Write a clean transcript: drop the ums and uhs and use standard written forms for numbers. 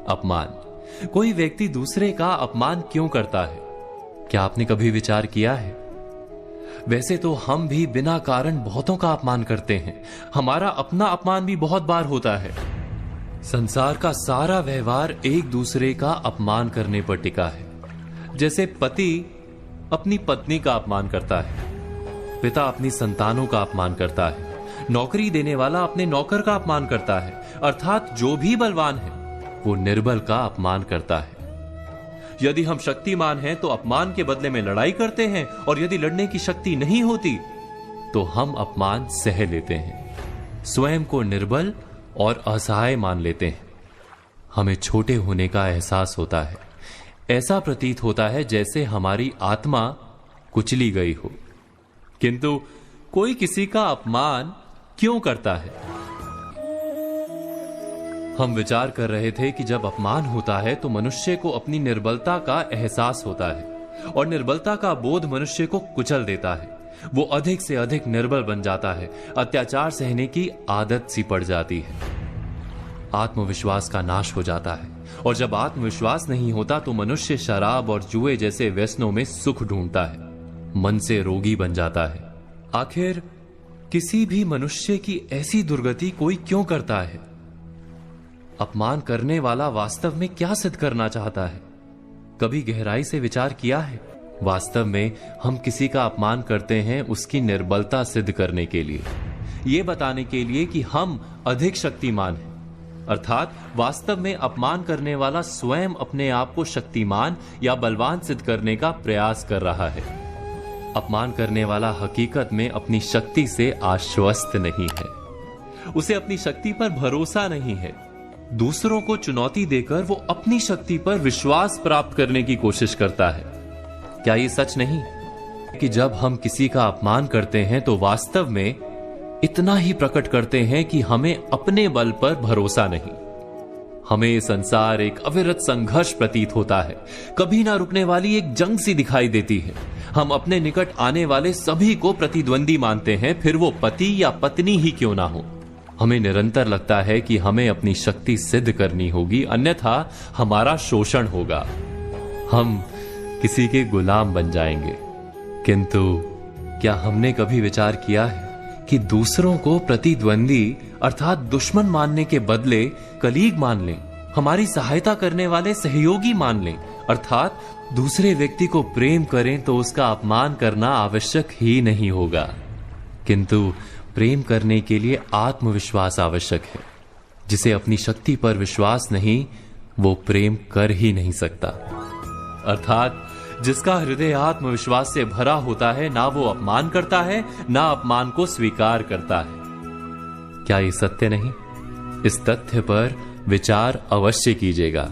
अपमान। कोई व्यक्ति दूसरे का अपमान क्यों करता है? क्या आपने कभी विचार किया है? वैसे तो हम भी बिना कारण बहुतों का अपमान करते हैं। हमारा अपना अपमान भी बहुत बार होता है। संसार का सारा व्यवहार एक दूसरे का अपमान करने पर टिका है। जैसे पति अपनी पत्नी का अपमान करता है, पिता अपनी संतानों का अपमान करता है, नौकरी देने वाला अपने नौकर का अपमान करता है, अर्थात जो भी बलवान है वो निर्बल का अपमान करता है। यदि हम शक्तिमान हैं तो अपमान के बदले में लड़ाई करते हैं, और यदि लड़ने की शक्ति नहीं होती तो हम अपमान सह लेते हैं, स्वयं को निर्बल और असहाय मान लेते हैं। हमें छोटे होने का एहसास होता है। ऐसा प्रतीत होता है जैसे हमारी आत्मा कुचली गई हो। किंतु कोई किसी का अपमान क्यों करता है? हम विचार कर रहे थे कि जब अपमान होता है तो मनुष्य को अपनी निर्बलता का एहसास होता है, और निर्बलता का बोध मनुष्य को कुचल देता है। वो अधिक से अधिक निर्बल बन जाता है, अत्याचार सहने की आदत सी पड़ जाती है, आत्मविश्वास का नाश हो जाता है। और जब आत्मविश्वास नहीं होता तो मनुष्य शराब और जुए जैसे व्यसनों में सुख ढूंढता है, मन से रोगी बन जाता है। आखिर किसी भी मनुष्य की ऐसी दुर्गति कोई क्यों करता है? अपमान करने वाला वास्तव में क्या सिद्ध करना चाहता है? कभी गहराई से विचार किया है? वास्तव में हम किसी का अपमान करते हैं उसकी निर्बलता सिद्ध करने के लिए, यह बताने के लिए कि हम अधिक शक्तिमान हैं। अर्थात वास्तव में अपमान करने वाला स्वयं अपने आप को शक्तिमान या बलवान सिद्ध करने का प्रयास कर रहा है। अपमान करने वाला हकीकत में अपनी शक्ति से आश्वस्त नहीं है, उसे अपनी शक्ति पर भरोसा नहीं है। दूसरों को चुनौती देकर वो अपनी शक्ति पर विश्वास प्राप्त करने की कोशिश करता है। क्या ये सच नहीं कि जब हम किसी का अपमान करते हैं तो वास्तव में इतना ही प्रकट करते हैं कि हमें अपने बल पर भरोसा नहीं? हमें ये संसार एक अविरत संघर्ष प्रतीत होता है, कभी ना रुकने वाली एक जंग सी दिखाई देती है। हम अपने निकट आने वाले सभी को प्रतिद्वंदी मानते हैं, फिर वो पति या पत्नी ही क्यों ना हो। हमें निरंतर लगता है कि हमें अपनी शक्ति सिद्ध करनी होगी, अन्यथा हमारा शोषण होगा, हम किसी के गुलाम बन जाएंगे। किंतु क्या हमने कभी विचार किया है कि दूसरों को प्रतिद्वंदी अर्थात दुश्मन मानने के बदले कलीग मान लें, हमारी सहायता करने वाले सहयोगी मान लें, अर्थात दूसरे व्यक्ति को प्रेम करें तो उसका अपमान करना आवश्यक ही नहीं होगा। किंतु प्रेम करने के लिए आत्मविश्वास आवश्यक है। जिसे अपनी शक्ति पर विश्वास नहीं, वो प्रेम कर ही नहीं सकता। अर्थात जिसका हृदय आत्मविश्वास से भरा होता है, ना वो अपमान करता है, ना अपमान को स्वीकार करता है। क्या ये सत्य नहीं? इस तथ्य पर विचार अवश्य कीजिएगा।